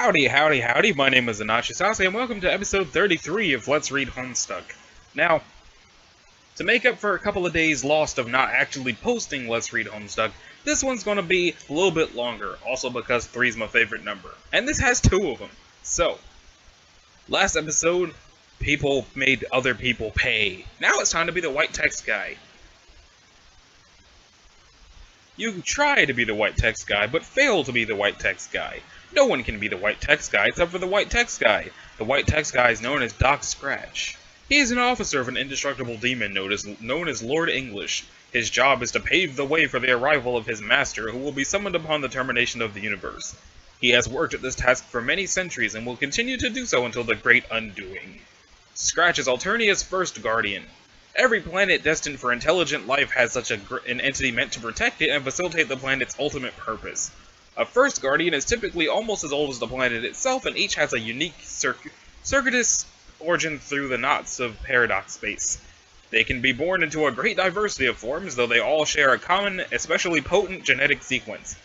Howdy, howdy, howdy, my name is Anachi and welcome to episode 33 of Let's Read Homestuck. Now, to make up for a couple of days lost of not actually posting Let's Read Homestuck, this one's gonna be a little bit longer, also because 3 is my favorite number. And this has 2 of them. So, last episode, people made other people pay. Now it's time to be the white text guy. You try to be the white text guy, but fail to be the white text guy. No one can be the white text guy except for the white text guy. The white text guy is known as Doc Scratch. He is an officer of an indestructible demon known as Lord English. His job is to pave the way for the arrival of his master, who will be summoned upon the termination of the universe. He has worked at this task for many centuries and will continue to do so until the Great Undoing. Scratch is Alternia's first guardian. Every planet destined for intelligent life has such an entity meant to protect it and facilitate the planet's ultimate purpose. A first guardian is typically almost as old as the planet itself, and each has a unique circuitous origin through the knots of paradox space. They can be born into a great diversity of forms, though they all share a common, especially potent genetic sequence.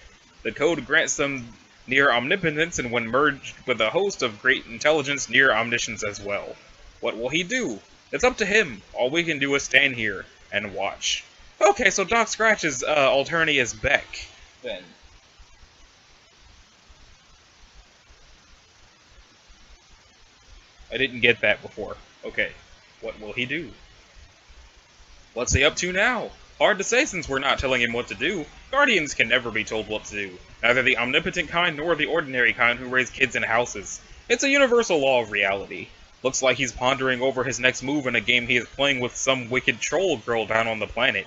The code grants them near omnipotence, and when merged with a host of great intelligence, near omniscience as well. What will he do? It's up to him. All we can do is stand here and watch. Okay, so Doc Scratch is Alternia's Beck, then. I didn't get that before. Okay, what will he do? What's he up to now? Hard to say since we're not telling him what to do. Guardians can never be told what to do. Neither the omnipotent kind nor the ordinary kind who raise kids in houses. It's a universal law of reality. Looks like he's pondering over his next move in a game he is playing with some wicked troll girl down on the planet.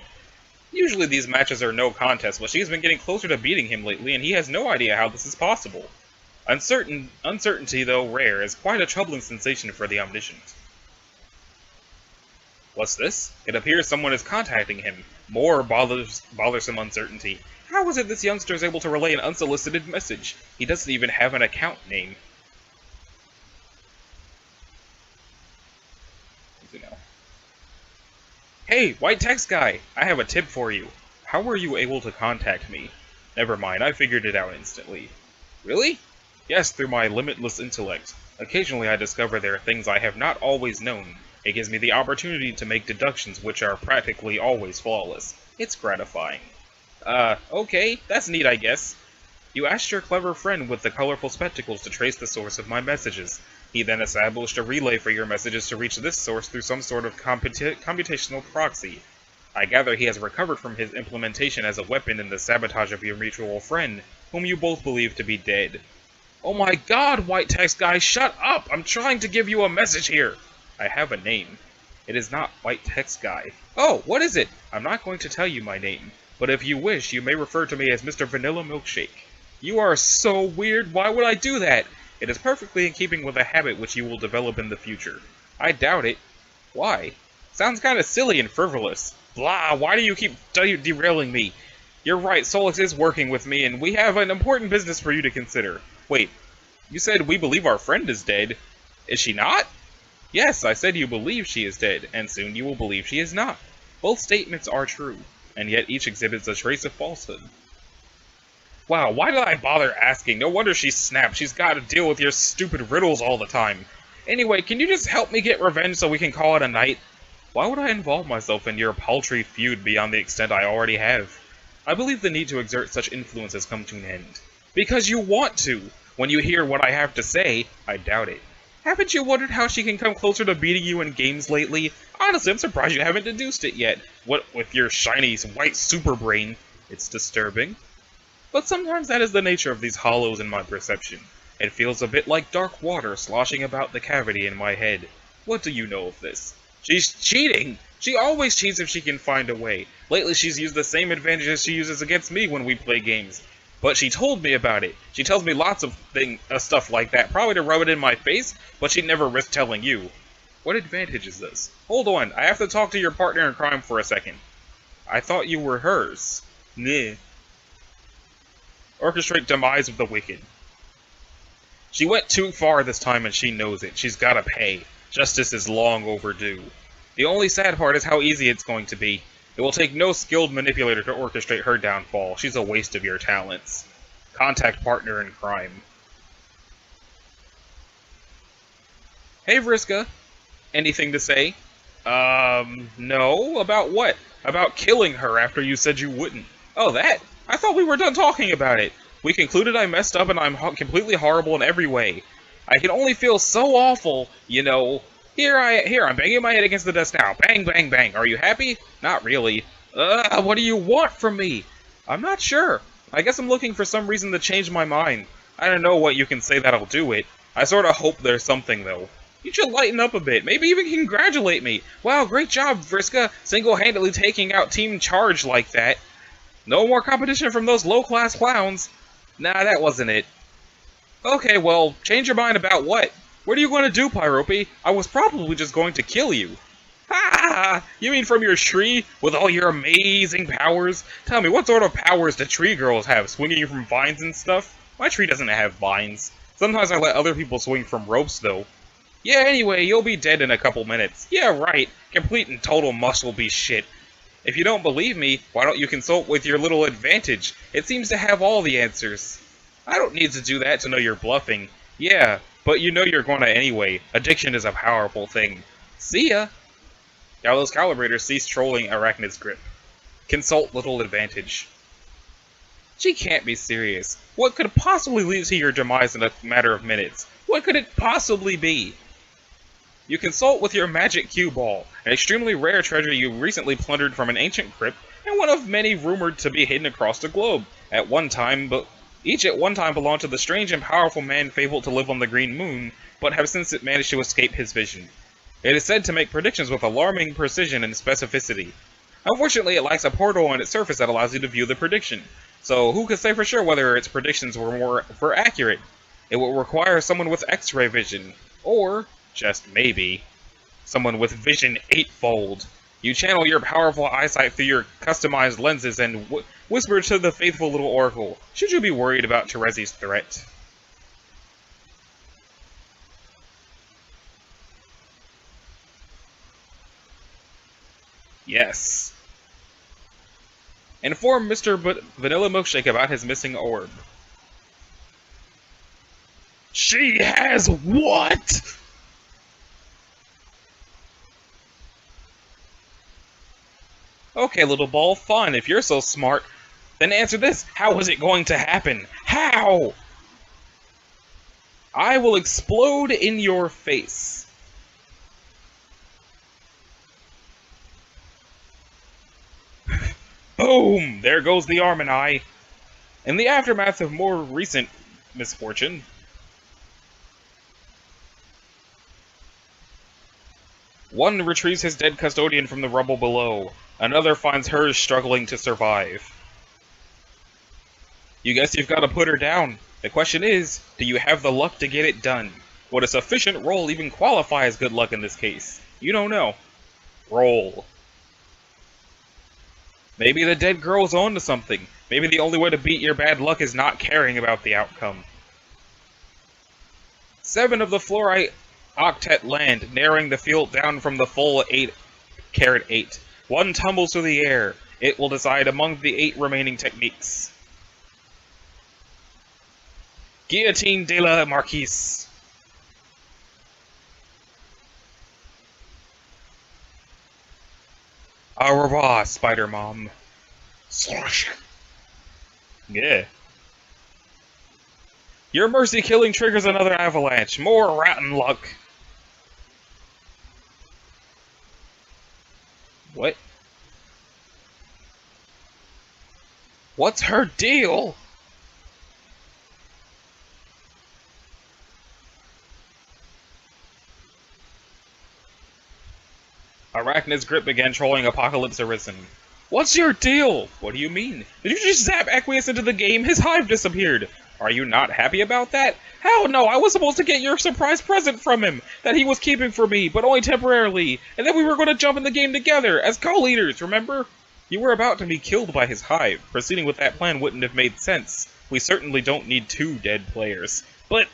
Usually these matches are no contest, but she's been getting closer to beating him lately, and he has no idea how this is possible. Uncertainty, though rare, is quite a troubling sensation for the omniscient. What's this? It appears someone is contacting him. More bothersome uncertainty. How is it this youngster is able to relay an unsolicited message? He doesn't even have an account name. Hey, white text guy! I have a tip for you. How were you able to contact me? Never mind, I figured it out instantly. Really? Yes, through my limitless intellect. Occasionally I discover there are things I have not always known. It gives me the opportunity to make deductions which are practically always flawless. It's gratifying. Okay, that's neat I guess. You asked your clever friend with the colorful spectacles to trace the source of my messages. He then established a relay for your messages to reach this source through some sort of computational proxy. I gather he has recovered from his implementation as a weapon in the sabotage of your mutual friend, whom you both believe to be dead. Oh my god, white text guy, shut up! I'm trying to give you a message here! I have a name. It is not white text guy. Oh, what is it? I'm not going to tell you my name, but if you wish, you may refer to me as Mr. Vanilla Milkshake. You are so weird, why would I do that? It is perfectly in keeping with a habit which you will develop in the future. I doubt it. Why? Sounds kinda silly and frivolous. Blah, why do you keep derailing me? You're right, Solix is working with me, and we have an important business for you to consider. Wait, you said we believe our friend is dead. Is she not? Yes, I said you believe she is dead, and soon you will believe she is not. Both statements are true, and yet each exhibits a trace of falsehood. Wow, why did I bother asking? No wonder she snapped. She's got to deal with your stupid riddles all the time. Anyway, can you just help me get revenge so we can call it a night? Why would I involve myself in your paltry feud beyond the extent I already have? I believe the need to exert such influence has come to an end. Because you want to! When you hear what I have to say, I doubt it. Haven't you wondered how she can come closer to beating you in games lately? Honestly, I'm surprised you haven't deduced it yet. What with your shiny white super brain? It's disturbing. But sometimes that is the nature of these hollows in my perception. It feels a bit like dark water sloshing about the cavity in my head. What do you know of this? She's cheating! She always cheats if she can find a way. Lately she's used the same advantages she uses against me when we play games. But she told me about it. She tells me lots of stuff like that, probably to rub it in my face, but she'd never risk telling you. What advantage is this? Hold on, I have to talk to your partner in crime for a second. I thought you were hers. Nah. Orchestrate demise of the wicked. She went too far this time and she knows it. She's gotta pay. Justice is long overdue. The only sad part is how easy it's going to be. It will take no skilled manipulator to orchestrate her downfall. She's a waste of your talents. Contact partner in crime. Hey, Vriska. Anything to say? No. About what? About killing her after you said you wouldn't. Oh, that? I thought we were done talking about it. We concluded I messed up and I'm completely horrible in every way. I can only feel so awful, you know. Here, I'm banging my head against the desk now. Bang, bang, bang. Are you happy? Not really. What do you want from me? I'm not sure. I guess I'm looking for some reason to change my mind. I don't know what you can say that'll do it. I sorta hope there's something, though. You should lighten up a bit. Maybe even congratulate me. Wow, great job, Vriska, single-handedly taking out Team Charge like that. No more competition from those low-class clowns. Nah, that wasn't it. Okay, well, change your mind about what? What are you going to do, Pyrope? I was probably just going to kill you. Ha! You mean from your tree, with all your amazing powers? Tell me, what sort of powers do tree girls have, swinging from vines and stuff? My tree doesn't have vines. Sometimes I let other people swing from ropes, though. Yeah, anyway, you'll be dead in a couple minutes. Yeah, right. Complete and total muscle be shit. If you don't believe me, why don't you consult with your little advantage? It seems to have all the answers. I don't need to do that to know you're bluffing. Yeah, but you know you're gonna anyway. Addiction is a powerful thing. See ya! Gallows Calibrator ceased trolling Arachnid's grip. Consult little advantage. She can't be serious. What could possibly lead to your demise in a matter of minutes? What could it possibly be? You consult with your magic cue ball, an extremely rare treasure you recently plundered from an ancient crypt, and one of many rumored to be hidden across the globe. Each at one time belonged to the strange and powerful man fabled to live on the Green Moon, but have since managed to escape his vision. It is said to make predictions with alarming precision and specificity. Unfortunately, it lacks a portal on its surface that allows you to view the prediction, so who could say for sure whether its predictions were accurate? It will require someone with X-ray vision, or, just maybe, someone with vision eightfold. You channel your powerful eyesight through your customized lenses and whisper to the faithful little oracle. Should you be worried about Terezi's threat? Yes. Inform Mr. Vanilla Milkshake about his missing orb. She has what? Okay, little ball, fine. If you're so smart, then answer this. How is it going to happen? How? I will explode in your face. Boom! There goes the arm and eye. In the aftermath of more recent misfortune, one retrieves his dead custodian from the rubble below. Another finds hers struggling to survive. You guess you've got to put her down. The question is, do you have the luck to get it done? Would a sufficient roll even qualify as good luck in this case? You don't know. Roll. Maybe the dead girl's on to something. Maybe the only way to beat your bad luck is not caring about the outcome. 7 of the fluorite octet land, narrowing the field down from the full 8. 1 tumbles through the air. It will decide among the 8 remaining techniques. Guillotine de la Marquise. Au revoir, Spider Mom. Slosh. Yeah. Your mercy killing triggers another avalanche. More rotten luck. What? What's her deal? Arachnid's grip began trolling Apocalypse Arisen. What's your deal? What do you mean? Did you just zap Aqueous into the game? His hive disappeared. Are you not happy about that? Hell no, I was supposed to get your surprise present from him that he was keeping for me, but only temporarily, and then we were going to jump in the game together as co-leaders, remember? You were about to be killed by his hive. Proceeding with that plan wouldn't have made sense. We certainly don't need 2 dead players. But,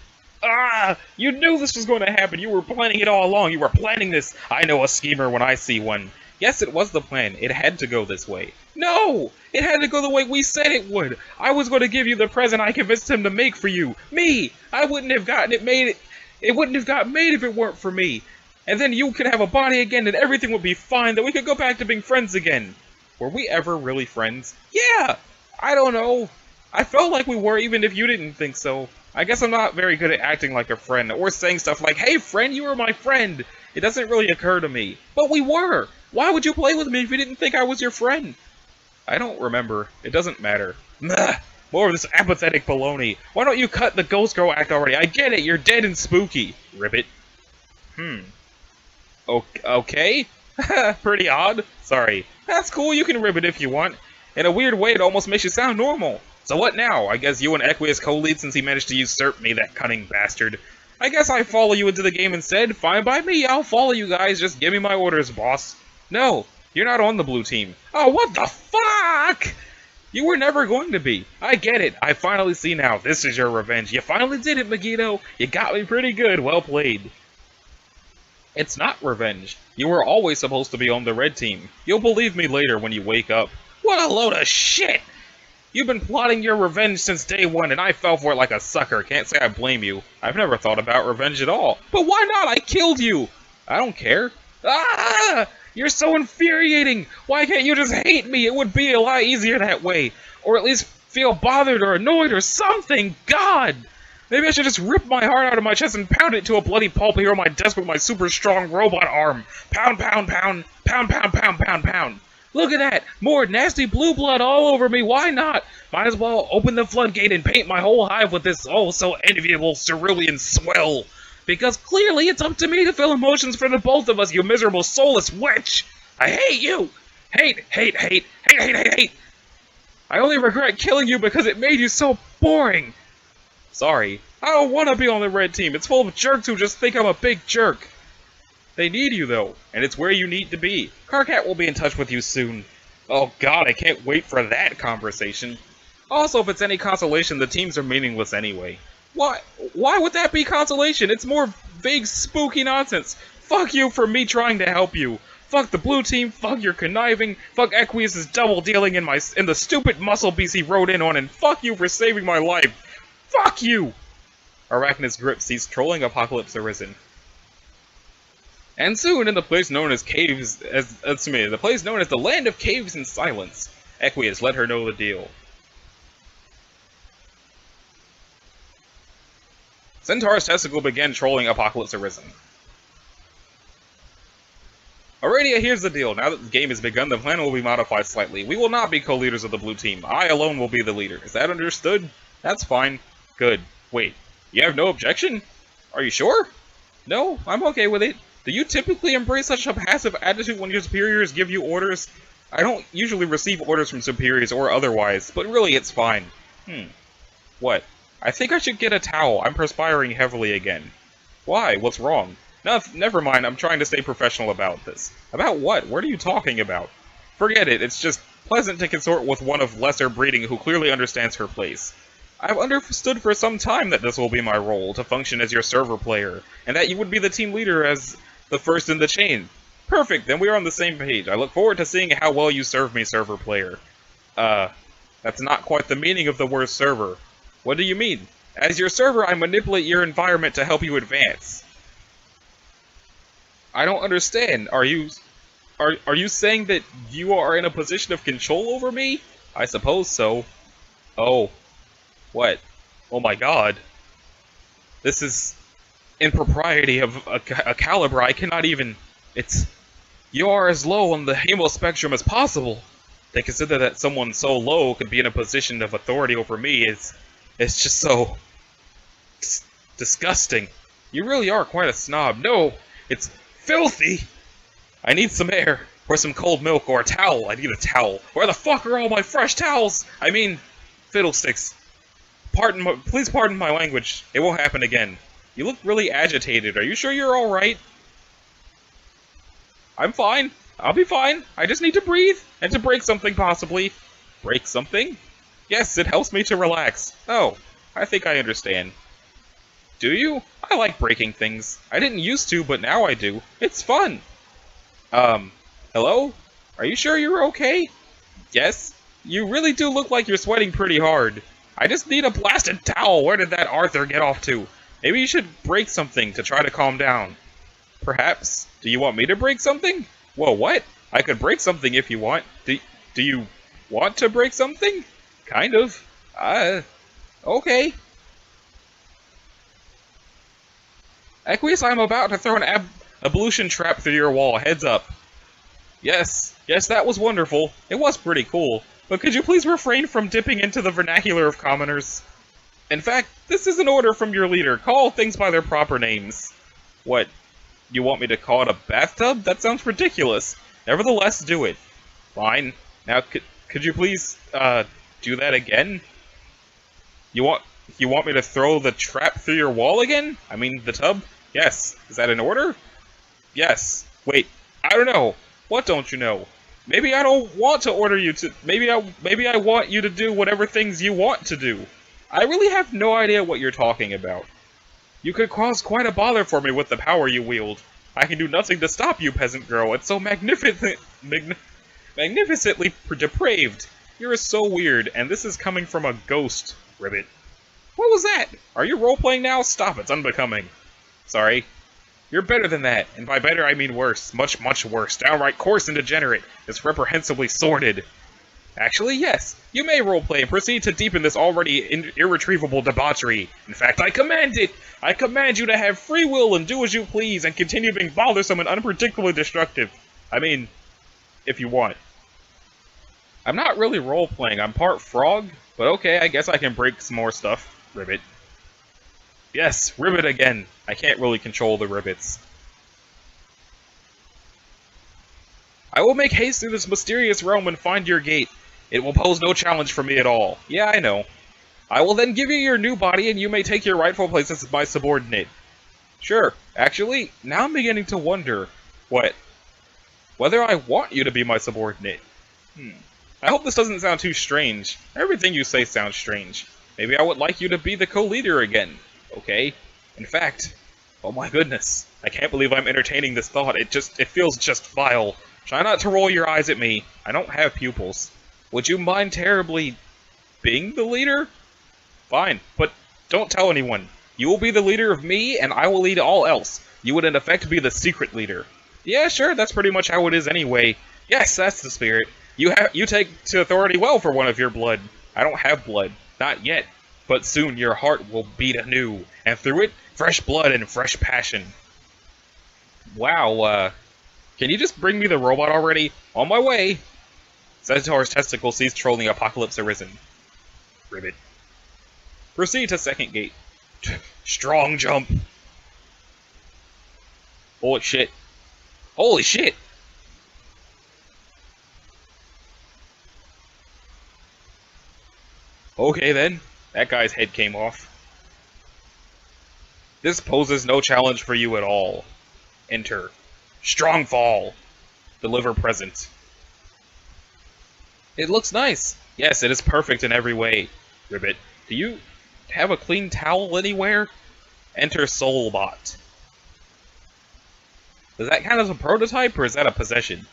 you knew this was going to happen. You were planning it all along. You were planning this. I know a schemer when I see one. Yes, it was the plan. It had to go this way. No! It had to go the way we said it would. I was going to give you the present I convinced him to make for you. Me! I wouldn't have gotten it made It wouldn't have got made if it weren't for me. And then you could have a body again and everything would be fine, then we could go back to being friends again. Were we ever really friends? Yeah! I don't know. I felt like we were even if you didn't think so. I guess I'm not very good at acting like a friend, or saying stuff like, hey friend, you were my friend. It doesn't really occur to me. But we were! Why would you play with me if you didn't think I was your friend? I don't remember. It doesn't matter. Nah, more of this apathetic baloney. Why don't you cut the ghost girl act already? I get it, you're dead and spooky. Ribbit. Okay? Pretty odd. Sorry. That's cool, you can ribbit if you want. In a weird way, it almost makes you sound normal. So what now? I guess you and Equius co-lead since he managed to usurp me, that cunning bastard. I guess I follow you into the game instead. Fine by me, I'll follow you guys. Just give me my orders, boss. No, you're not on the blue team. Oh, what the fuck? You were never going to be. I get it. I finally see now. This is your revenge. You finally did it, Megiddo. You got me pretty good. Well played. It's not revenge. You were always supposed to be on the red team. You'll believe me later when you wake up. What a load of shit! You've been plotting your revenge since day one, and I fell for it like a sucker. Can't say I blame you. I've never thought about revenge at all. But why not? I killed you! I don't care. Ah! You're so infuriating! Why can't you just hate me? It would be a lot easier that way. Or at least feel bothered or annoyed or something. God! Maybe I should just rip my heart out of my chest and pound it to a bloody pulp here on my desk with my super strong robot arm. Pound, pound, pound, pound, pound, pound, pound, pound. Look at that! More nasty blue blood all over me, why not? Might as well open the floodgate and paint my whole hive with this oh-so-enviable cerulean swell. Because clearly it's up to me to feel emotions for the both of us, you miserable soulless witch! I hate you! Hate, hate, hate, hate, hate, hate, hate! I only regret killing you because it made you so boring! Sorry, I don't want to be on the red team, it's full of jerks who just think I'm a big jerk. They need you, though, and it's where you need to be. Carcat will be in touch with you soon. Oh god, I can't wait for that conversation. Also, if it's any consolation, the teams are meaningless anyway. Why would that be consolation? It's more vague, spooky nonsense. Fuck you for me trying to help you. Fuck the blue team, fuck your conniving, fuck Equius' double-dealing in the stupid muscle beast he rode in on, and fuck you for saving my life. Fuck you! Arachnid's grip ceased trolling Apocalypse Arisen. And soon, in the place known as the place known as the Land of Caves and Silence, Equius let her know the deal. Centaur's testicle began trolling Apocalypse Arisen. Aradia, here's the deal. Now that the game has begun, the plan will be modified slightly. We will not be co-leaders of the blue team. I alone will be the leader. Is that understood? That's fine. Good. Wait, you have no objection? Are you sure? No, I'm okay with it. Do you typically embrace such a passive attitude when your superiors give you orders? I don't usually receive orders from superiors or otherwise, but really it's fine. What? I think I should get a towel. I'm perspiring heavily again. Why? What's wrong? No, never mind, I'm trying to stay professional about this. About what? What are you talking about? Forget it, it's just pleasant to consort with one of lesser breeding who clearly understands her place. I've understood for some time that this will be my role, to function as your server player, and that you would be the team leader as the first in the chain. Perfect, then we are on the same page. I look forward to seeing how well you serve me, server player. That's not quite the meaning of the word server. What do you mean? As your server, I manipulate your environment to help you advance. I don't understand. Are you saying that you are in a position of control over me? I suppose so. Oh. What? Oh my god. This is impropriety of a caliber I cannot even... You are as low on the hemo spectrum as possible. To consider that someone so low could be in a position of authority over me it's just so... disgusting. You really are quite a snob. No, it's filthy! I need some air, or some cold milk, or a towel. I need a towel. Where the fuck are all my fresh towels? I mean, fiddlesticks. Please pardon my language. It won't happen again. You look really agitated. Are you sure you're alright? I'm fine. I'll be fine. I just need to breathe, and to break something, possibly. Break something? Yes, it helps me to relax. Oh, I think I understand. Do you? I like breaking things. I didn't used to, but now I do. It's fun. Hello? Are you sure you're okay? Yes? You really do look like you're sweating pretty hard. I just need a blasted towel. Where did that Arthur get off to? Maybe you should break something to try to calm down. Perhaps? Do you want me to break something? Whoa, what? I could break something if you want. Do you want to break something? Kind of. Okay. Aqueous, I'm about to throw an ablution trap through your wall. Heads up. Yes, that was wonderful. It was pretty cool. But could you please refrain from dipping into the vernacular of commoners? In fact, this is an order from your leader. Call things by their proper names. What? You want me to call it a bathtub? That sounds ridiculous. Nevertheless, do it. Fine. Now, could you please, do that again? You want me to throw the trap through your wall again? I mean, the tub? Yes. Is that an order? Yes. Wait, I don't know. What don't you know? Maybe I don't want to order you to... Maybe I want you to do whatever things you want to do. I really have no idea what you're talking about. You could cause quite a bother for me with the power you wield. I can do nothing to stop you, peasant girl. It's so magnificently depraved. You're so weird, and this is coming from a ghost, Ribbit. What was that? Are you role-playing now? Stop, it's unbecoming. Sorry. You're better than that, and by better I mean worse. Much, much worse. Downright coarse and degenerate. It's reprehensibly sordid. Actually, yes. You may roleplay and proceed to deepen this already irretrievable debauchery. In fact, I command it! I command you to have free will and do as you please and continue being bothersome and unpredictably destructive. I mean, if you want. I'm not really role-playing. I'm part frog, but okay, I guess I can break some more stuff. Ribbit. Yes, Ribbit again. I can't really control the Ribbits. I will make haste through this mysterious realm and find your gate. It will pose no challenge for me at all. Yeah, I know. I will then give you your new body and you may take your rightful place as my subordinate. Sure. Actually, now I'm beginning to wonder... What? Whether I want you to be my subordinate. I hope this doesn't sound too strange. Everything you say sounds strange. Maybe I would like you to be the co-leader again. Okay? In fact... Oh my goodness. I can't believe I'm entertaining this thought. It feels just vile. Try not to roll your eyes at me. I don't have pupils. Would you mind terribly being the leader? Fine, but don't tell anyone. You will be the leader of me, and I will lead all else. You would in effect be the secret leader. Yeah, sure, that's pretty much how it is anyway. Yes, that's the spirit. You take to authority well for one of your blood. I don't have blood. Not yet. But soon your heart will beat anew, and through it, fresh blood and fresh passion. Wow, can you just bring me the robot already? On my way! Centaur's testicle sees trolling apocalypse arisen. Ribbit. Proceed to second gate. Strong jump! Holy shit. Holy shit! Okay then. That guy's head came off. This poses no challenge for you at all. Enter. Strong fall. Deliver present. It looks nice. Yes, it is perfect in every way. Ribbit, do you have a clean towel anywhere? Enter Soulbot. Does that count as a prototype, or is that a possession?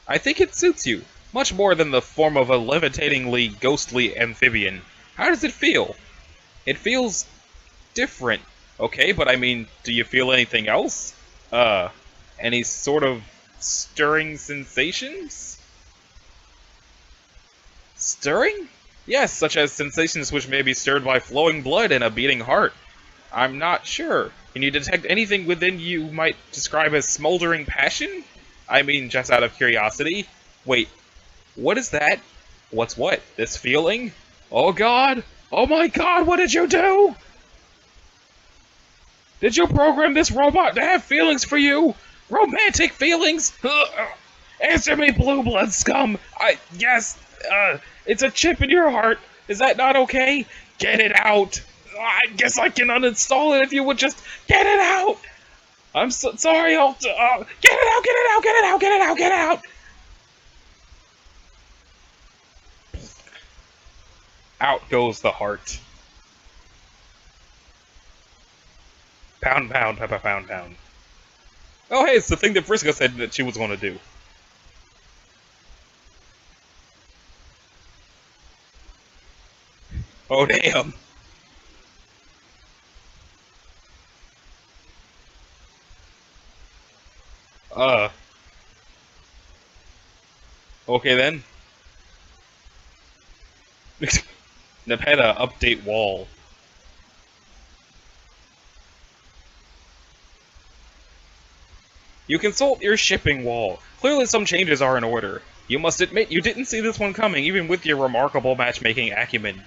I think it suits you, much more than the form of a levitatingly ghostly amphibian. How does it feel? It feels different. Okay, but I mean, do you feel anything else? Any sort of stirring sensations? Stirring? Yes, such as sensations which may be stirred by flowing blood and a beating heart. I'm not sure. Can you detect anything within you might describe as smoldering passion? I mean, just out of curiosity. Wait, what is that? What's what? This feeling? Oh god! Oh my god, what did you do? Did you program this robot to have feelings for you? Romantic feelings? Answer me, blue blood scum! Yes, it's a chip in your heart. Is that not okay? Get it out! I guess I can uninstall it if you would just get it out! I'm so sorry, I'll, get it out, get it out, get it out, get it out, get it out! Out goes the heart. Pound, pound, pound, pound, pound. Oh hey, it's the thing that Friska said that she was going to do. Oh, damn. Uh, okay then. Nepeta update wall. You consult your shipping wall. Clearly some changes are in order. You must admit you didn't see this one coming, even with your remarkable matchmaking acumen.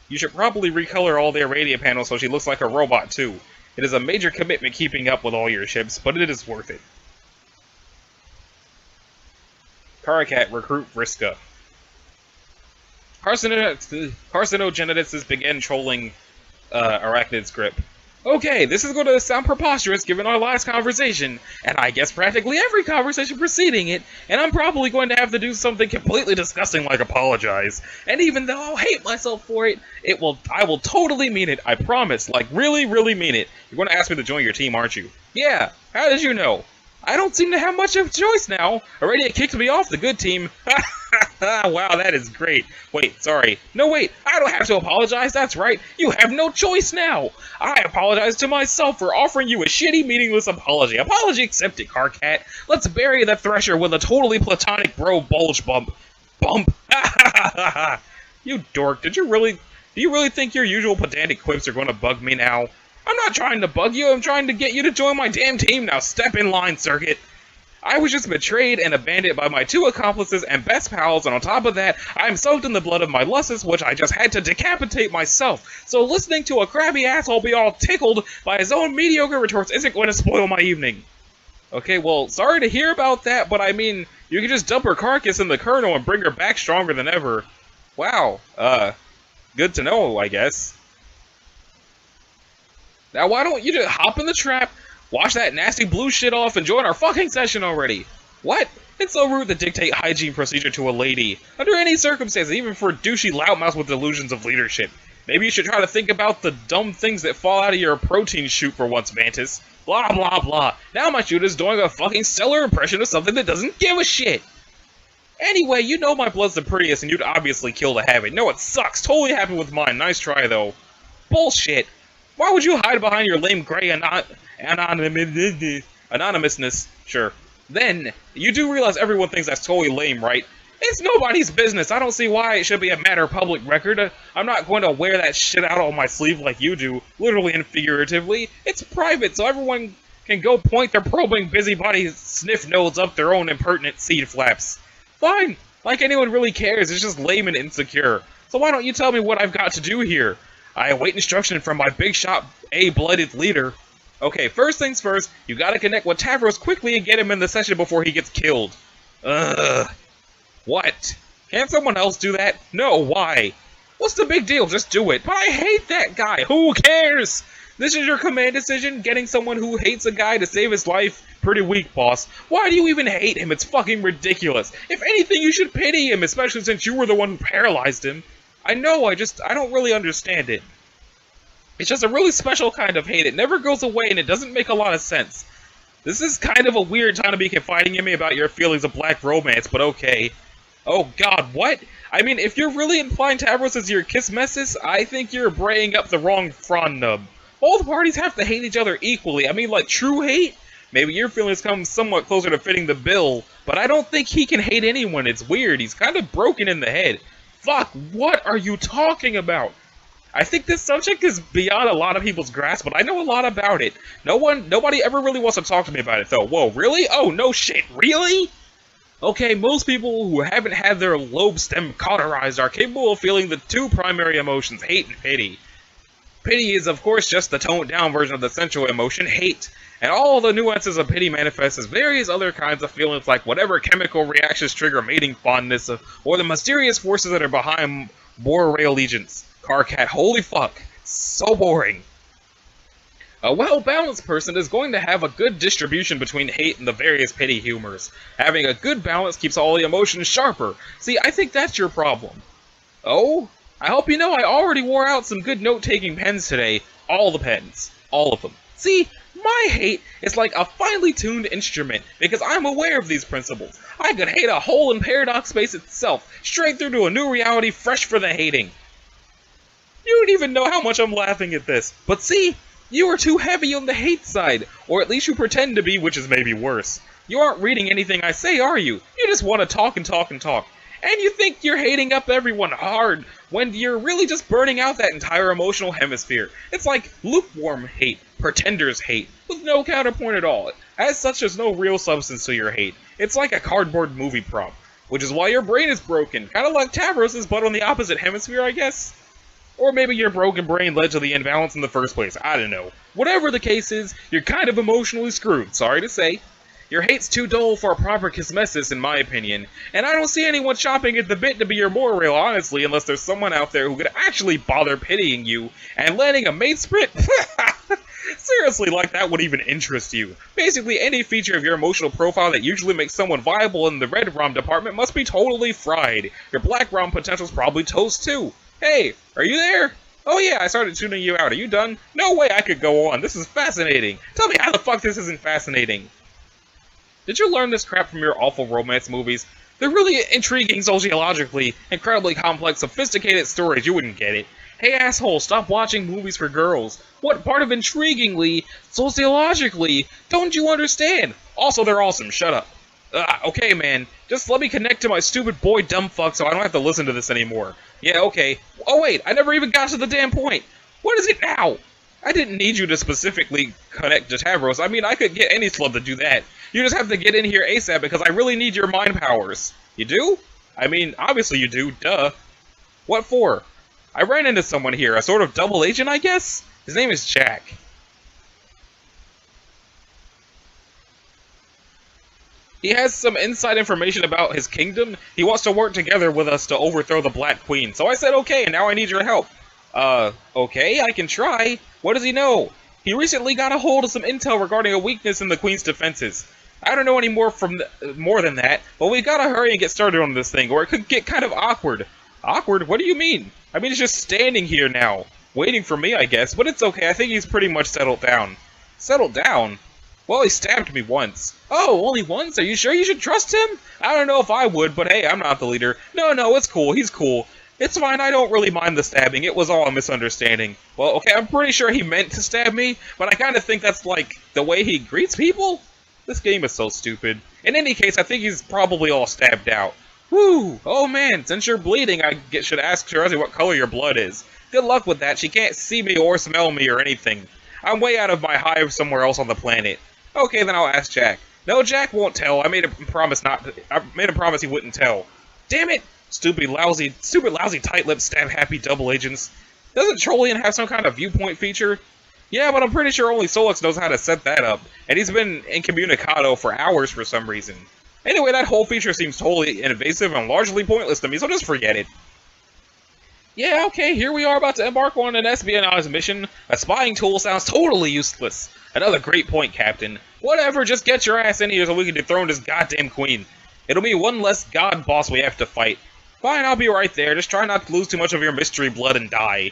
You should probably recolor all their radio panels so she looks like a robot too. It is a major commitment keeping up with all your ships, but it is worth it. Caracat recruit Vriska. Carcinogenetics began trolling Arachnid's grip. Okay, this is going to sound preposterous given our last conversation, and I guess practically every conversation preceding it, and I'm probably going to have to do something completely disgusting like apologize. And even though I'll hate myself for it, I will totally mean it, I promise, like really, really mean it. You're going to ask me to join your team, aren't you? Yeah, how did you know? I don't seem to have much of a choice now. Already it kicked me off the good team. Wow, that is great. Wait, sorry. No, wait, I don't have to apologize, that's right. You have no choice now. I apologize to myself for offering you a shitty, meaningless apology. Apology accepted, Carcat. Let's bury the Thresher with a totally platonic bro bulge bump. Bump. You dork, do you really think your usual pedantic quips are going to bug me now? I'm not trying to bug you, I'm trying to get you to join my damn team now. Step in line, Circuit. I was just betrayed and abandoned by my 2 accomplices and best pals, and on top of that, I am soaked in the blood of my lusts, which I just had to decapitate myself. So listening to a crabby asshole be all tickled by his own mediocre retorts isn't going to spoil my evening. Okay, well, sorry to hear about that, but I mean, you can just dump her carcass in the Colonel and bring her back stronger than ever. Wow, good to know, I guess. Now why don't you just hop in the trap, wash that nasty blue shit off, and join our fucking session already? What? It's so rude to dictate hygiene procedure to a lady. Under any circumstances, even for a douchey loudmouth with delusions of leadership. Maybe you should try to think about the dumb things that fall out of your protein chute for once, Mantis. Blah blah blah. Now my shoot is doing a fucking stellar impression of something that doesn't give a shit. Anyway, you know my blood's the prettiest and you'd obviously kill to have it. No, it sucks. Totally happy with mine. Nice try, though. Bullshit. Why would you hide behind your lame gray anonymousness? Sure. Then, you do realize everyone thinks that's totally lame, right? It's nobody's business. I don't see why it should be a matter of public record. I'm not going to wear that shit out on my sleeve like you do, literally and figuratively. It's private, so everyone can go point their probing busybody sniff nodes up their own impertinent seed flaps. Fine. Like anyone really cares, it's just lame and insecure. So why don't you tell me what I've got to do here? I await instruction from my big shot A-blooded leader. Okay, first things first, you gotta connect with Tavros quickly and get him in the session before he gets killed. Ugh. What? Can't someone else do that? No, why? What's the big deal? Just do it. But I hate that guy. Who cares? This is your command decision? Getting someone who hates a guy to save his life? Pretty weak, boss. Why do you even hate him? It's fucking ridiculous. If anything, you should pity him, especially since you were the one who paralyzed him. I know, I don't really understand it. It's just a really special kind of hate. It never goes away, and it doesn't make a lot of sense. This is kind of a weird time to be confiding in me about your feelings of black romance, but okay. Oh god, what? I mean, if you're really implying Tavros as your Kismesis, I think you're braying up the wrong frond nub. Both parties have to hate each other equally. I mean, like, true hate? Maybe your feelings come somewhat closer to fitting the bill, but I don't think he can hate anyone. It's weird. He's kind of broken in the head. Fuck, what are you talking about? I think this subject is beyond a lot of people's grasp, but I know a lot about it. Nobody ever really wants to talk to me about it, though. Whoa, really? Oh, no shit, really? Okay, most people who haven't had their lobe stem cauterized are capable of feeling the 2 primary emotions, hate and pity. Pity is, of course, just the toned-down version of the central emotion, hate. And all the nuances of pity manifest as various other kinds of feelings like whatever chemical reactions trigger mating fondness, or the mysterious forces that are behind Boreal allegiance. Carcat, holy fuck. So boring. A well-balanced person is going to have a good distribution between hate and the various pity humors. Having a good balance keeps all the emotions sharper. See, I think that's your problem. Oh? I hope you know I already wore out some good note-taking pens today. All the pens. All of them. See? My hate is like a finely tuned instrument, because I'm aware of these principles. I could hate a hole in paradox space itself, straight through to a new reality fresh for the hating. You don't even know how much I'm laughing at this. But see, you are too heavy on the hate side, or at least you pretend to be, which is maybe worse. You aren't reading anything I say, are you? You just want to talk and talk and talk. And you think you're hating up everyone hard, when you're really just burning out that entire emotional hemisphere. It's like lukewarm hate, pretender's hate, with no counterpoint at all. As such, there's no real substance to your hate. It's like a cardboard movie prop, which is why your brain is broken, kinda like Tavros's, but on the opposite hemisphere, I guess? Or maybe your broken brain led to the imbalance in the first place, I don't know. Whatever the case is, you're kind of emotionally screwed, sorry to say. Your hate's too dull for a proper kismesis, in my opinion, and I don't see anyone chomping at the bit to be your moral, honestly, unless there's someone out there who could actually bother pitying you and landing a mate sprint. Seriously, like that would even interest you. Basically, any feature of your emotional profile that usually makes someone viable in the red ROM department must be totally fried. Your black ROM potential's probably toast too. Hey, are you there? Oh yeah, I started tuning you out. Are you done? No way I could go on. This is fascinating. Tell me how the fuck this isn't fascinating. Did you learn this crap from your awful romance movies? They're really intriguing sociologically, incredibly complex, sophisticated stories. You wouldn't get it. Hey asshole, stop watching movies for girls. What part of intriguingly, sociologically, don't you understand? Also, they're awesome. Shut up. Okay, man. Just let me connect to my stupid boy dumbfuck so I don't have to listen to this anymore. Yeah, okay. Oh wait, I never even got to the damn point. What is it now? I didn't need you to specifically connect to Tavros. I mean, I could get any slub to do that. You just have to get in here ASAP because I really need your mind powers. You do? I mean, obviously you do, duh. What for? I ran into someone here, a sort of double agent, I guess? His name is Jack. He has some inside information about his kingdom. He wants to work together with us to overthrow the Black Queen. So I said okay, and now I need your help. Okay, I can try. What does he know? He recently got a hold of some intel regarding a weakness in the Queen's defenses. I don't know any more more than that, but we gotta hurry and get started on this thing, or it could get kind of awkward. Awkward? What do you mean? I mean, he's just standing here now, waiting for me, I guess, but it's okay, I think he's pretty much settled down. Settled down? Well, he stabbed me once. Oh, only once? Are you sure you should trust him? I don't know if I would, but hey, I'm not the leader. No, it's cool, he's cool. It's fine, I don't really mind the stabbing, it was all a misunderstanding. Well, okay, I'm pretty sure he meant to stab me, but I kinda think that's, like, the way he greets people? This game is so stupid. In any case, I think he's probably all stabbed out. Whew! Oh man, since you're bleeding, should ask Shirazi what color your blood is. Good luck with that, she can't see me or smell me or anything. I'm way out of my hive somewhere else on the planet. Okay, then I'll ask Jack. No, Jack won't tell, I made him promise he wouldn't tell. Damn it! Stupid, lousy, tight-lipped, stab-happy double agents. Doesn't Trollian have some kind of viewpoint feature? Yeah, but I'm pretty sure only Solix knows how to set that up, and he's been incommunicado for hours for some reason. Anyway, that whole feature seems totally invasive and largely pointless to me, so just forget it. Yeah, okay, here we are about to embark on an espionage mission. A spying tool sounds totally useless. Another great point, Captain. Whatever, just get your ass in here so we can dethrone this goddamn queen. It'll be one less god boss we have to fight. Fine, I'll be right there. Just try not to lose too much of your mystery blood and die.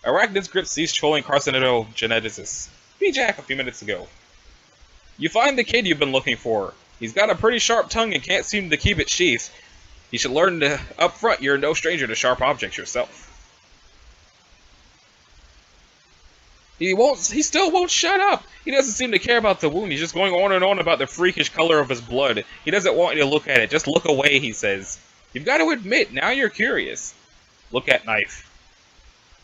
Arachnid's grip ceased trolling carcinogeneticists. Be Jack a few minutes ago. You find the kid you've been looking for. He's got a pretty sharp tongue and can't seem to keep it sheathed. You should learn to, up front, you're no stranger to sharp objects yourself. He still won't shut up! He doesn't seem to care about the wound, he's just going on and on about the freakish color of his blood. He doesn't want you to look at it, just look away, he says. You've got to admit, now you're curious. Look at knife.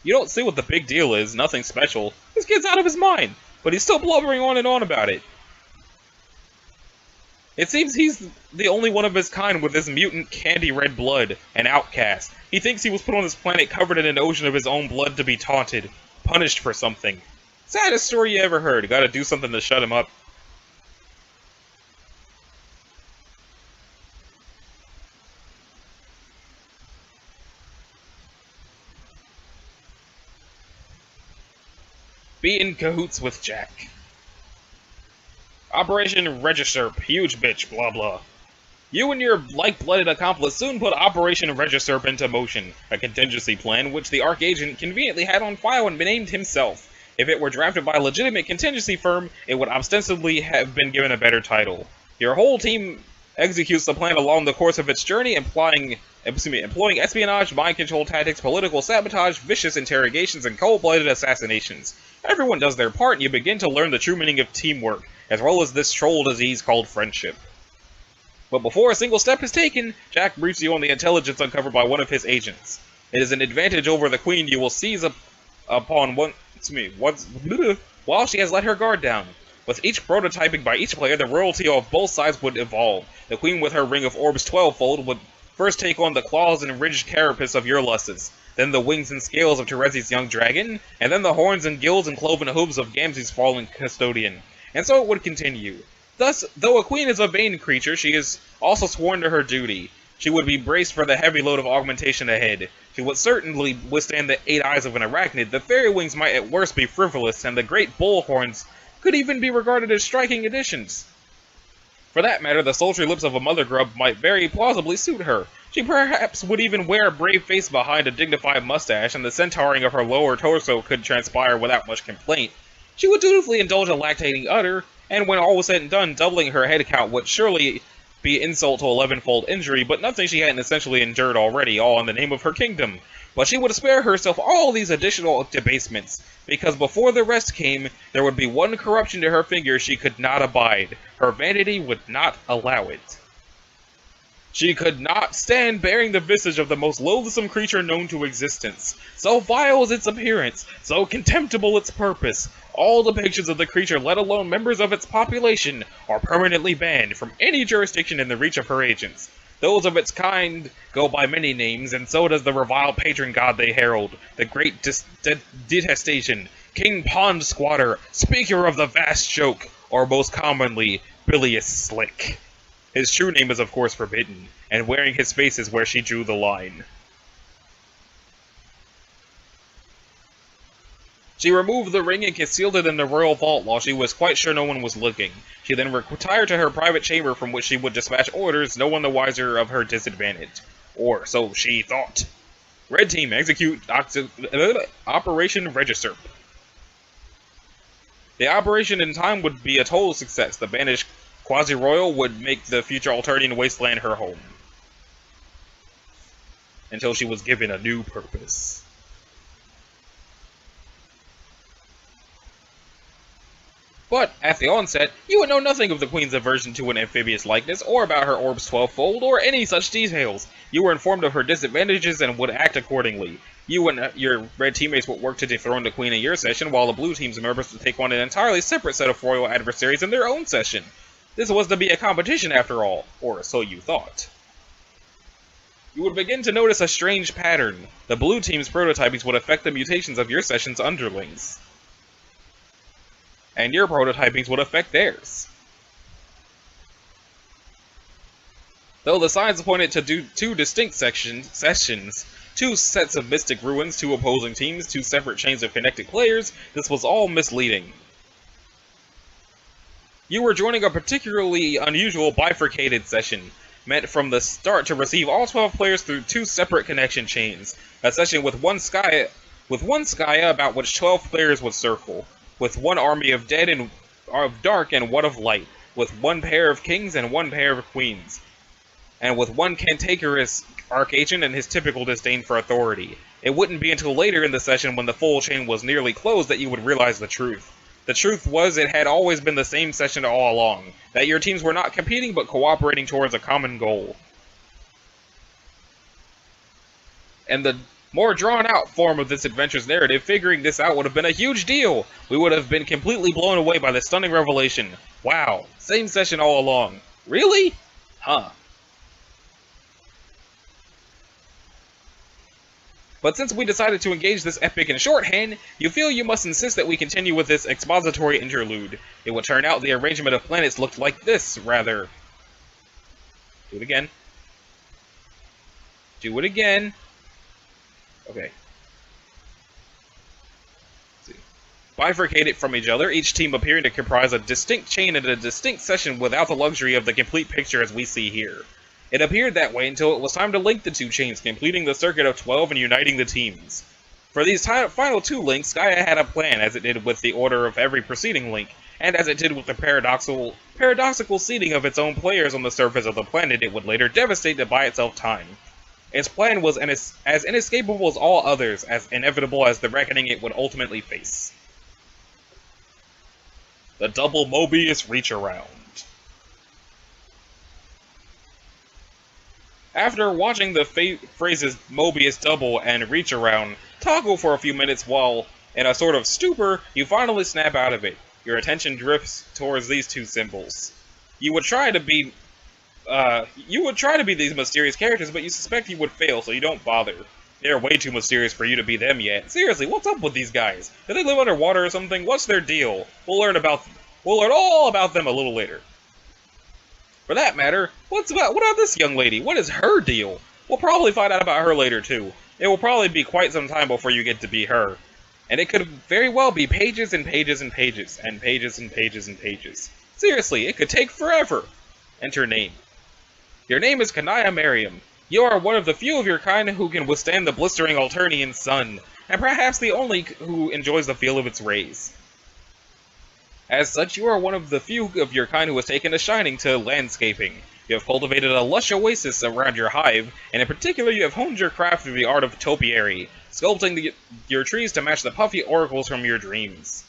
You don't see what the big deal is, nothing special. This kid's out of his mind, but he's still blubbering on and on about it. It seems he's the only one of his kind with this mutant candy red blood, an outcast. He thinks he was put on this planet covered in an ocean of his own blood to be taunted, punished for something. Saddest story you ever heard, gotta do something to shut him up. Be in cahoots with Jack. Operation Register, huge bitch, blah blah. You and your like-blooded accomplice soon put Operation Register into motion, a contingency plan which the Archagent conveniently had on file and named himself. If it were drafted by a legitimate contingency firm, it would ostensibly have been given a better title. Your whole team executes the plan along the course of its journey, implying employing espionage, mind control tactics, political sabotage, vicious interrogations, and cold-blooded assassinations. Everyone does their part, and you begin to learn the true meaning of teamwork, as well as this troll disease called friendship. But before a single step is taken, Jack briefs you on the intelligence uncovered by one of his agents. It is an advantage over the Queen you will seize upon while she has let her guard down. With each prototyping by each player, the royalty of both sides would evolve. The Queen with her ring of orbs 12-fold would first take on the claws and ridged carapace of Eurlus's, then the wings and scales of Terezi's young dragon, and then the horns and gills and cloven hooves of Gamzee's fallen custodian. And so it would continue. Thus, though a queen is a vain creature, she is also sworn to her duty. She would be braced for the heavy load of augmentation ahead. She would certainly withstand the 8 eyes of an arachnid. The fairy wings might at worst be frivolous, and the great bull horns could even be regarded as striking additions. For that matter, the sultry lips of a mother grub might very plausibly suit her. She perhaps would even wear a brave face behind a dignified mustache, and the centauring of her lower torso could transpire without much complaint. She would dutifully indulge a lactating udder, and when all was said and done, doubling her head count would surely be insult to 11-fold injury, but nothing she hadn't essentially endured already, all in the name of her kingdom. But she would spare herself all these additional debasements, because before the rest came, there would be one corruption to her figure she could not abide. Her vanity would not allow it. She could not stand bearing the visage of the most loathsome creature known to existence. So vile is its appearance, so contemptible its purpose. All depictions of the creature, let alone members of its population, are permanently banned from any jurisdiction in the reach of her agents. Those of its kind go by many names, and so does the reviled patron god they herald, the great detestation, King Pond Squatter, speaker of the vast joke, or most commonly, Bilious Slick. His true name is of course forbidden, and wearing his face is where she drew the line. She removed the ring and concealed it in the royal vault while she was quite sure no one was looking. She then retired to her private chamber from which she would dispatch orders, no one the wiser of her disadvantage. Or so she thought. Red Team, execute Operation Register. The operation in time would be a total success. The banished Quasi-Royal would make the future Alternian wasteland her home. Until she was given a new purpose. But, at the onset, you would know nothing of the Queen's aversion to an amphibious likeness, or about her orb's 12-fold, or any such details. You were informed of her disadvantages and would act accordingly. You and your red teammates would work to dethrone the Queen in your session, while the blue team's members would take on an entirely separate set of royal adversaries in their own session. This was to be a competition after all, or so you thought. You would begin to notice a strange pattern. The blue team's prototypings would affect the mutations of your session's underlings. And your prototypings would affect theirs. Though the signs pointed to two distinct sessions, two sets of mystic ruins, two opposing teams, two separate chains of connected players, this was all misleading. You were joining a particularly unusual bifurcated session, meant from the start to receive all 12 players through two separate connection chains, a session with one Skya about which 12 players would circle, with one army of dead and of dark and one of light, with one pair of kings and one pair of queens, and with one cantankerous archagent and his typical disdain for authority. It wouldn't be until later in the session, when the full chain was nearly closed, that you would realize the truth. The truth was, it had always been the same session all along, that your teams were not competing but cooperating towards a common goal. And the more drawn-out form of this adventure's narrative, figuring this out would have been a huge deal. We would have been completely blown away by the stunning revelation. Wow, same session all along. Really? Huh. But since we decided to engage this epic in shorthand, you feel you must insist that we continue with this expository interlude. It would turn out the arrangement of planets looked like this, rather. Do it again. Do it again. Okay. Let's see. Bifurcated from each other, each team appearing to comprise a distinct chain and a distinct session without the luxury of the complete picture as we see here. It appeared that way until it was time to link the two chains, completing the circuit of 12 and uniting the teams. For these final two links, Skya had a plan, as it did with the order of every preceding link, and as it did with the paradoxical seating of its own players on the surface of the planet it would later devastate to buy itself time. Its plan was as inescapable as all others, as inevitable as the reckoning it would ultimately face. The double MOBIUS Reach-Around. After watching the phrases Mobius double and reach around toggle for a few minutes while in a sort of stupor, you finally snap out of it. Your attention drifts towards these two symbols. You would try to be these mysterious characters, but you suspect you would fail, so you don't bother. They're way too mysterious for you to be them yet. Seriously, what's up with these guys? Do they live underwater or something? What's their deal? We'll learn all about them a little later. For that matter, what about this young lady? What is her deal? We'll probably find out about her later, too. It will probably be quite some time before you get to be her. And it could very well be pages and pages and pages, and pages and pages and pages. Seriously, it could take forever. Enter name. Your name is Kanaya Merriam. You are one of the few of your kind who can withstand the blistering Alternian sun, and perhaps the only who enjoys the feel of its rays. As such, you are one of the few of your kind who has taken a shining to landscaping. You have cultivated a lush oasis around your hive, and in particular you have honed your craft through the art of topiary, sculpting your trees to match the puffy oracles from your dreams.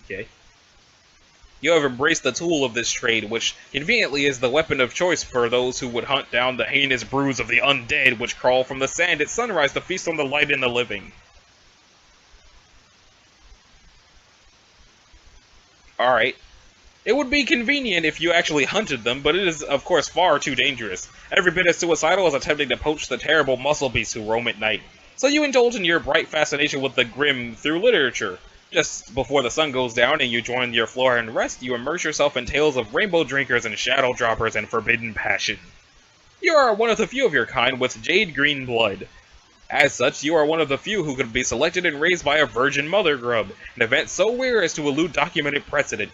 Okay. You have embraced the tool of this trade, which conveniently is the weapon of choice for those who would hunt down the heinous brews of the undead which crawl from the sand at sunrise to feast on the light and the living. Alright. It would be convenient if you actually hunted them, but it is, of course, far too dangerous. Every bit as suicidal as attempting to poach the terrible muscle beasts who roam at night. So you indulge in your bright fascination with the grim through literature. Just before the sun goes down and you join your flora and rest, you immerse yourself in tales of rainbow drinkers and shadow droppers and forbidden passion. You are one of the few of your kind with jade green blood. As such, you are one of the few who could be selected and raised by a virgin mother grub, an event so rare as to elude documented precedent.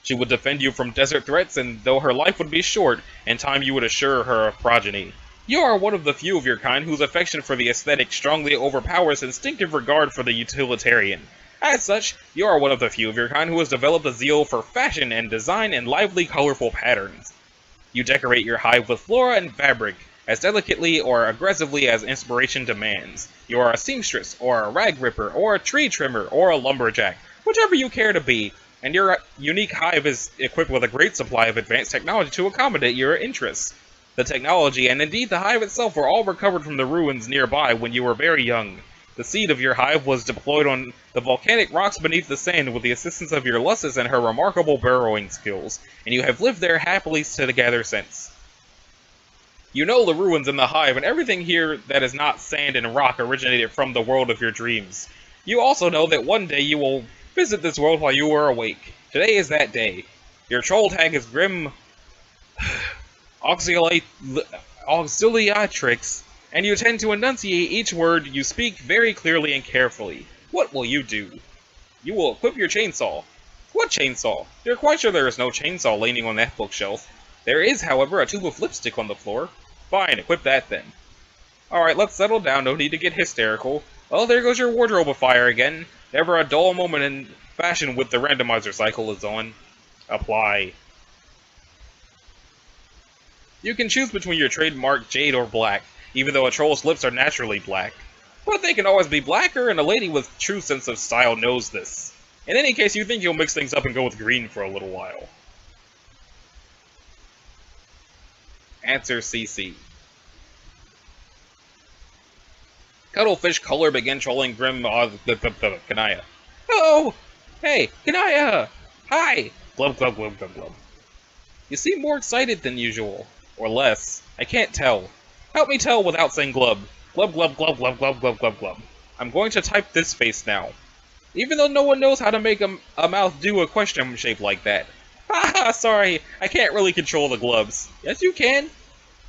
She would defend you from desert threats, and though her life would be short, in time you would assure her of progeny. You are one of the few of your kind whose affection for the aesthetic strongly overpowers instinctive regard for the utilitarian. As such, you are one of the few of your kind who has developed a zeal for fashion and design and lively, colorful patterns. You decorate your hive with flora and fabric, as delicately or aggressively as inspiration demands. You are a seamstress, or a rag ripper, or a tree trimmer, or a lumberjack, whichever you care to be, and your unique hive is equipped with a great supply of advanced technology to accommodate your interests. The technology, and indeed the hive itself, were all recovered from the ruins nearby when you were very young. The seed of your hive was deployed on the volcanic rocks beneath the sand with the assistance of your Lussus and her remarkable burrowing skills, and you have lived there happily together since. You know the ruins in the hive, and everything here that is not sand and rock originated from the world of your dreams. You also know that one day you will visit this world while you are awake. Today is that day. Your troll tag is Grim Auxiliatrix, and you tend to enunciate each word you speak very clearly and carefully. What will you do? You will equip your chainsaw. What chainsaw? You're quite sure there is no chainsaw leaning on that bookshelf. There is, however, a tube of lipstick on the floor. Fine, equip that then. Alright, let's settle down, no need to get hysterical. Well, there goes your wardrobe afire again. Never a dull moment in fashion with the randomizer cycle is on. Apply. You can choose between your trademark jade or black, even though a troll's lips are naturally black. But they can always be blacker, and a lady with true sense of style knows this. In any case, you think you'll mix things up and go with green for a little while. Answer CC. Cuttlefish color began trolling Grim Kanaya. Oh! Hey, Kanaya! Hi! Glub glub glub glub glub. You seem more excited than usual. Or less. I can't tell. Help me tell without saying glub. Glub glub glub glub glub glub glub glub. I'm going to type this face now. Even though no one knows how to make a mouth do a question shape like that. Haha, sorry, I can't really control the glubs. Yes, you can.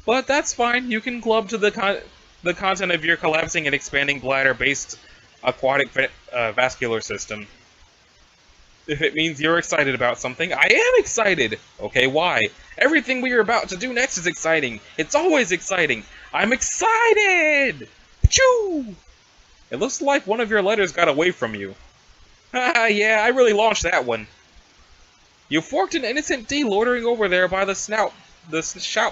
But that's fine, you can glub to the content of your collapsing and expanding bladder-based aquatic vascular system. If it means you're excited about something, I am excited! Okay, why? Everything we are about to do next is exciting. It's always exciting. I'm excited! Achoo! It looks like one of your letters got away from you. Haha, yeah, I really launched that one. You forked an innocent D loitering over there by the shout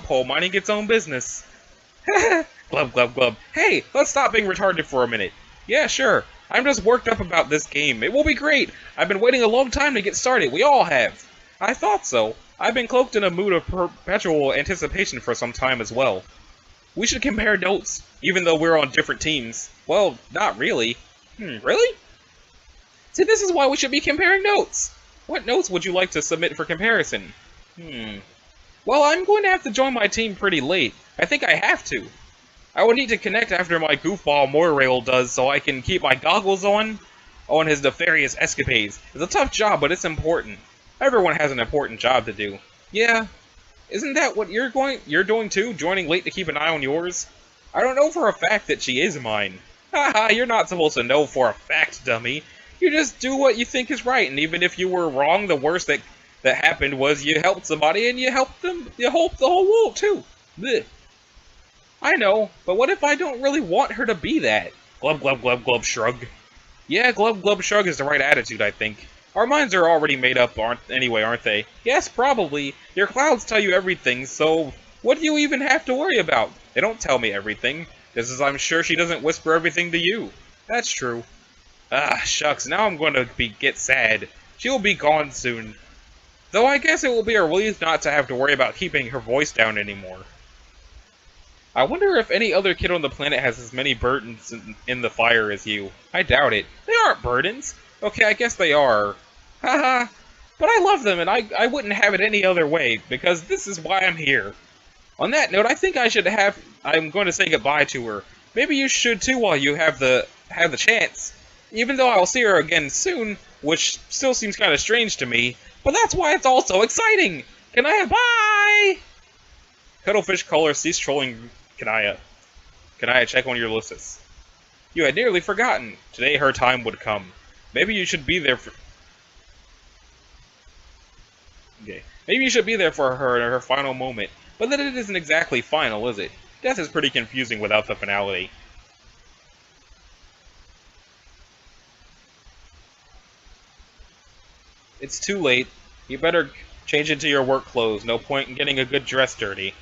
pole minding its own business. Glub, glub, glub. Hey, let's stop being retarded for a minute. Yeah, sure. I'm just worked up about this game. It will be great. I've been waiting a long time to get started. We all have. I thought so. I've been cloaked in a mood of perpetual anticipation for some time as well. We should compare notes, even though we're on different teams. Well, not really. Really? See, this is why we should be comparing notes. What notes would you like to submit for comparison? Well, I'm going to have to join my team pretty late. I think I have to. I will need to connect after my goofball monorail does so I can keep my goggles on his nefarious escapades. It's a tough job, but it's important. Everyone has an important job to do. Yeah. Isn't that what you're doing too? Joining late to keep an eye on yours? I don't know for a fact that she is mine. Haha, you're not supposed to know for a fact, dummy. You just do what you think is right, and even if you were wrong, the worst that happened was you helped somebody and you helped the whole world too. Blech. I know, but what if I don't really want her to be that? Glub, glub, glub, glub, shrug. Yeah, glub, glub, shrug is the right attitude, I think. Our minds are already made up aren't they? Yes, probably. Your clouds tell you everything, so what do you even have to worry about? They don't tell me everything, just as I'm sure she doesn't whisper everything to you. That's true. Ah, shucks, now I'm going to get sad. She'll be gone soon. Though I guess it will be a relief not to have to worry about keeping her voice down anymore. I wonder if any other kid on the planet has as many burdens in the fire as you. I doubt it. They aren't burdens. Okay, I guess they are. Haha. But I love them, and I wouldn't have it any other way, because this is why I'm here. On that note, I think I'm going to say goodbye to her. Maybe you should too while you have the chance. Even though I'll see her again soon, which still seems kind of strange to me, but that's why it's all so exciting! Kanaya, bye! Cuttlefish caller ceased trolling Kanaya. Kanaya, check on your Ulysses. You had nearly forgotten. Today her time would come. Maybe you should be there for... Okay. Maybe you should be there for her in her final moment, but then it isn't exactly final, is it? Death is pretty confusing without the finality. It's too late. You better change into your work clothes. No point in getting a good dress dirty.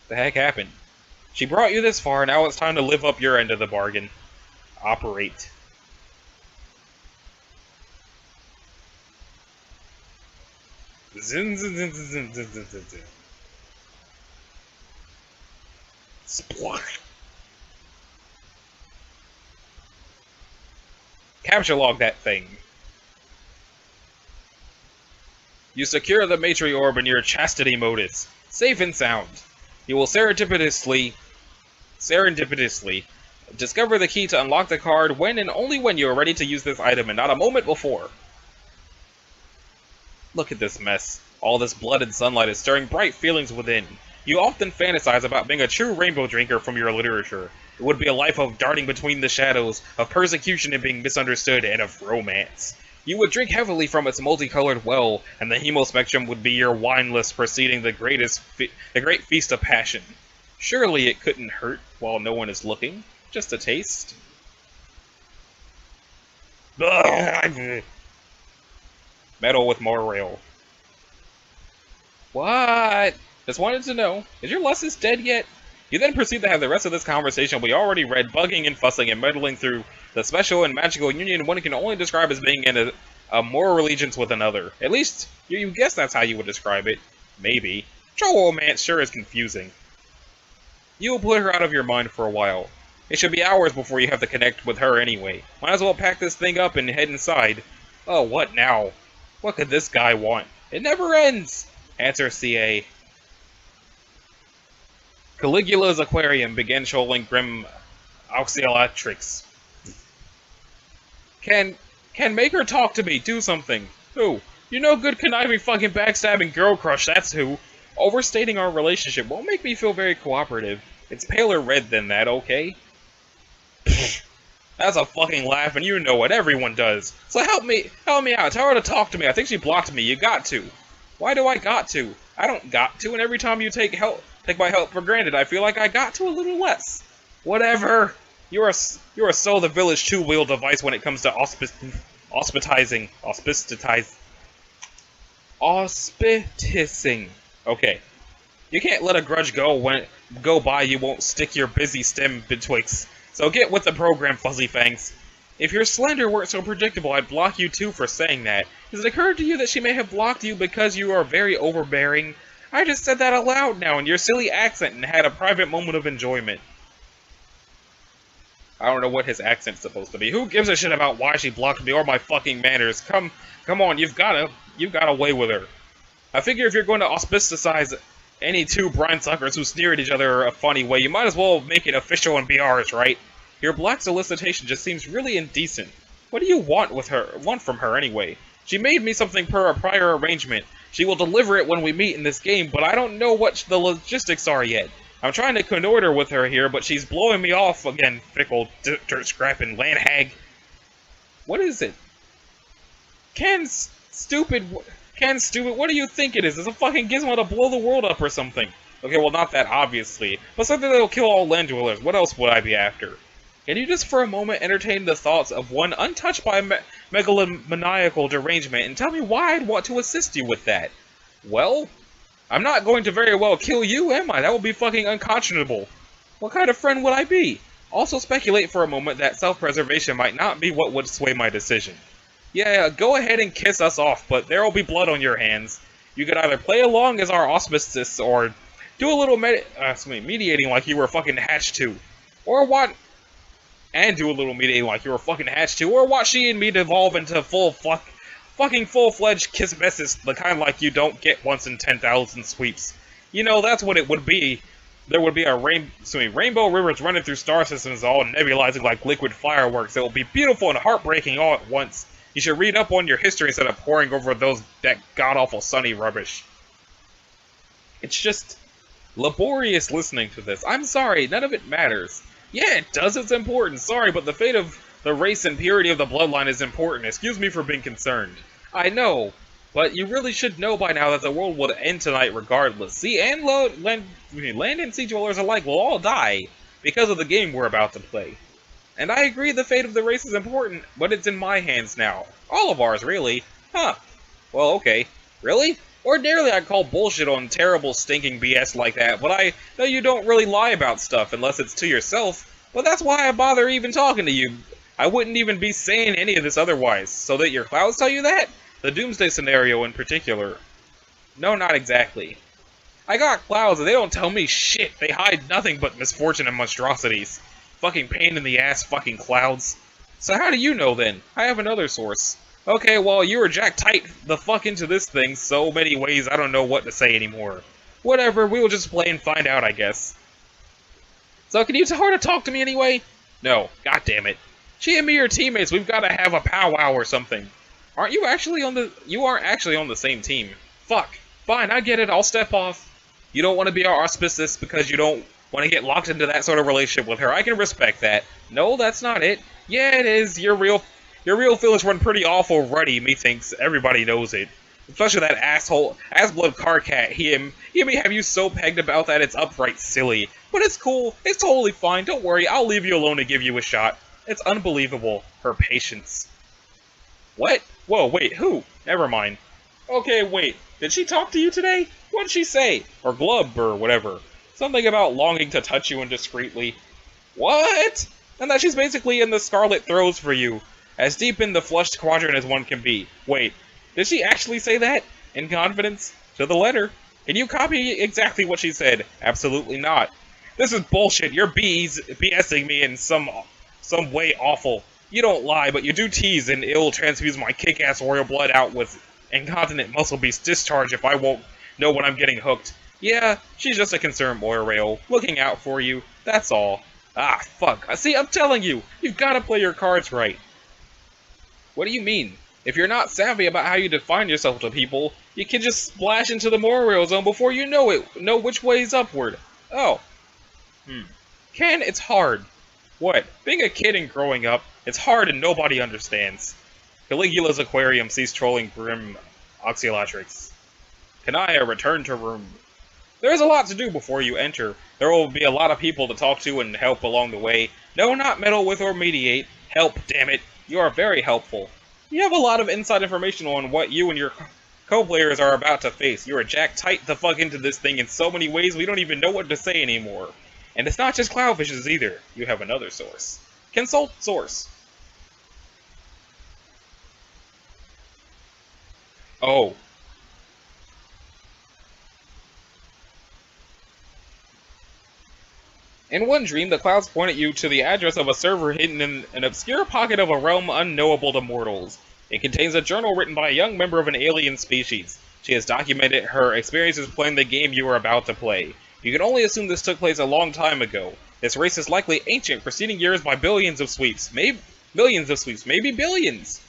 The heck happened? She brought you this far, now it's time to live up your end of the bargain. Operate. Zin, zin, zin, zin, zin, zin, zin, zin. Splosh. Capture log that thing. You secure the Matri Orb in your chastity modus. Safe and sound. You will serendipitously discover the key to unlock the card when and only when you are ready to use this item and not a moment before. Look at this mess. All this blood and sunlight is stirring bright feelings within. You often fantasize about being a true rainbow drinker from your literature. It would be a life of darting between the shadows, of persecution and being misunderstood, and of romance. You would drink heavily from its multicolored well, and the hemospectrum would be your wine list preceding the great feast of passion. Surely it couldn't hurt while no one is looking. Just a taste. Metal with monorail. What? Just wanted to know. Is your Lussus dead yet? You then proceed to have the rest of this conversation we already read, bugging and fussing and meddling through the special and magical union one can only describe as being in a moral allegiance with another. At least, you guess that's how you would describe it. Maybe. Troll romance sure is confusing. You will put her out of your mind for a while. It should be hours before you have to connect with her anyway. Might as well pack this thing up and head inside. Oh, what now? What could this guy want? It never ends! Answer CA. Caligula's aquarium began trolling grim oxyolatrix. Can make her talk to me, do something. Who? You know good conniving fucking backstabbing girl crush, that's who. Overstating our relationship won't make me feel very cooperative. It's paler red than that, okay? That's a fucking laugh and you know it, everyone does. So help me out, tell her to talk to me, I think she blocked me, you got to. Why do I got to? I don't got to, and every time you take my help for granted, I feel like I got to a little less. Whatever. You are so the village two-wheel device when it comes to auspicing. Okay. You can't let a grudge go by you won't stick your busy stem betwixt. So get with the program, Fuzzy Fangs. If your slender weren't so predictable, I'd block you too for saying that. Has it occurred to you that she may have blocked you because you are very overbearing? I just said that aloud now in your silly accent and had a private moment of enjoyment. I don't know what his accent's supposed to be. Who gives a shit about why she blocked me or my fucking manners? Come on, you've got away with her. I figure if you're going to auspicize any two brine suckers who sneer at each other a funny way, you might as well make it official and be ours, right? Your black solicitation just seems really indecent. What do you want from her anyway? She made me something per a prior arrangement. She will deliver it when we meet in this game, but I don't know what the logistics are yet. I'm trying to connoiter with her here, but she's blowing me off again, fickle dirt scrapping land hag. What is it? Stupid, what do you think it is? It's a fucking gizmo to blow the world up or something. Okay, well, not that, obviously, but something that'll kill all land dwellers. What else would I be after? Can you just for a moment entertain the thoughts of one untouched by megalomaniacal derangement and tell me why I'd want to assist you with that? Well, I'm not going to very well kill you, am I? That would be fucking unconscionable. What kind of friend would I be? Also speculate for a moment that self-preservation might not be what would sway my decision. Yeah, go ahead and kiss us off, but there will be blood on your hands. You could either play along as our auspices or do a little mediating like you were fucking hatched to. Or what? And do a little mediating like you were fucking hatched to, or watch she and me devolve into fucking full-fledged kiss messes, the kind like you don't get once in 10,000 sweeps. You know, that's what it would be. There would be a rainbow rivers running through star systems all nebulizing like liquid fireworks. It will be beautiful and heartbreaking all at once. You should read up on your history instead of poring over that god-awful sunny rubbish. It's just laborious listening to this. I'm sorry, none of it matters. Yeah, it does, it's important. Sorry, but the fate of the race and purity of the bloodline is important. Excuse me for being concerned. I know, but you really should know by now that the world would end tonight regardless. Sea and land and sea dwellers alike will all die because of the game we're about to play. And I agree the fate of the race is important, but it's in my hands now. All of ours, really. Huh. Well, okay. Really? Ordinarily I'd call bullshit on terrible stinking BS like that, but I know you don't really lie about stuff unless it's to yourself. But that's why I bother even talking to you. I wouldn't even be saying any of this otherwise. So that your clouds tell you that? The doomsday scenario in particular. No, not exactly. I got clouds and they don't tell me shit. They hide nothing but misfortune and monstrosities. Fucking pain in the ass fucking clouds. So how do you know then? I have another source. Okay, well, you were jacked tight the fuck into this thing so many ways I don't know what to say anymore. Whatever, we will just play and find out, I guess. So can you tell her to talk to me anyway? No, goddammit. She and me are teammates, we've gotta have a powwow or something. You aren't actually on the same team. Fuck. Fine, I get it, I'll step off. You don't want to be our auspices because you don't want to get locked into that sort of relationship with her. I can respect that. No, that's not it. Yeah, it is. Your real feelings run pretty awful ruddy, methinks. Everybody knows it. Especially that asshole, Asblood Carcat. He may have you so pegged about that it's upright silly. But it's cool. It's totally fine. Don't worry. I'll leave you alone to give you a shot. It's unbelievable. Her patience. What? Whoa, wait, who? Never mind. Okay, wait. Did she talk to you today? What did she say? Or glub, or whatever. Something about longing to touch you indiscreetly. What? And that she's basically in the scarlet throes for you. As deep in the flushed quadrant as one can be. Wait, did she actually say that? In confidence? To the letter. Can you copy exactly what she said? Absolutely not. This is bullshit. You're BSing me in some way awful. You don't lie, but you do tease and ill transfuse my kick-ass royal blood out with incontinent muscle beast discharge if I won't know when I'm getting hooked. Yeah, she's just a concerned moira rail, looking out for you. That's all. Ah, fuck. See, I'm telling you, you've got to play your cards right. What do you mean? If you're not savvy about how you define yourself to people, you can just splash into the moral zone before you know which way is upward. Oh. Ken, it's hard. What? Being a kid and growing up, it's hard and nobody understands. Caligula's aquarium ceased trolling grim oxylatrix. Kanaya returned to room. There's a lot to do before you enter. There will be a lot of people to talk to and help along the way. No, not meddle with or mediate. Help, damn it. You are very helpful. You have a lot of inside information on what you and your co-players are about to face. You are jacked tight the fuck into this thing in so many ways we don't even know what to say anymore. And it's not just cloudfishes either. You have another source. Consult source. Oh. In one dream, the clouds pointed you to the address of a server hidden in an obscure pocket of a realm unknowable to mortals. It contains a journal written by a young member of an alien species. She has documented her experiences playing the game you are about to play. You can only assume this took place a long time ago. This race is likely ancient, preceding years by billions of sweeps. Maybe millions of sweeps, maybe billions.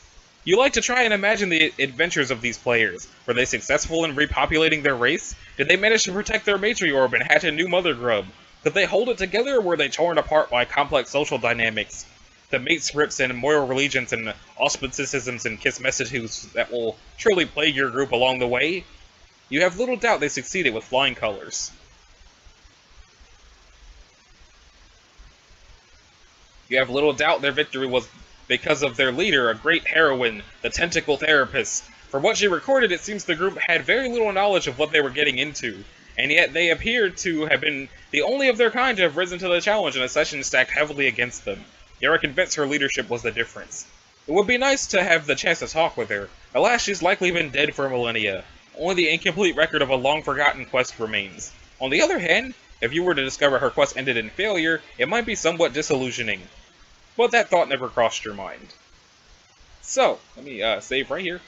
You like to try and imagine the adventures of these players. Were they successful in repopulating their race? Did they manage to protect their matriarch and hatch a new mother grub? Could they hold it together, or were they torn apart by complex social dynamics? The mate scripts and moral allegiance and auspicisms and kiss messages that will surely plague your group along the way? You have little doubt they succeeded with flying colors. You have little doubt their victory was because of their leader, a great heroine, the tentacle therapist. From what she recorded, it seems the group had very little knowledge of what they were getting into, and yet they appeared to have been the only of their kind to have risen to the challenge in a session stacked heavily against them. You are convinced her leadership was the difference. It would be nice to have the chance to talk with her. Alas, she's likely been dead for millennia. Only the incomplete record of a long-forgotten quest remains. On the other hand, if you were to discover her quest ended in failure, it might be somewhat disillusioning. But that thought never crossed your mind. So, let me save right here.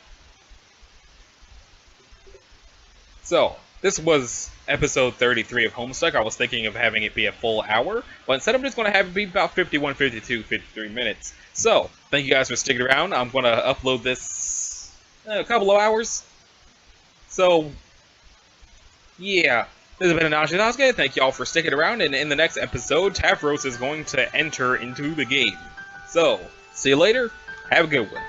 So, this was episode 33 of Homestuck. I was thinking of having it be a full hour, but instead I'm just going to have it be about 51, 52, 53 minutes. So, thank you guys for sticking around. I'm going to upload this in a couple of hours. So, yeah. This has been Anashinosuke. Thank you all for sticking around, and in the next episode, Tavros is going to enter into the game. So, see you later. Have a good one.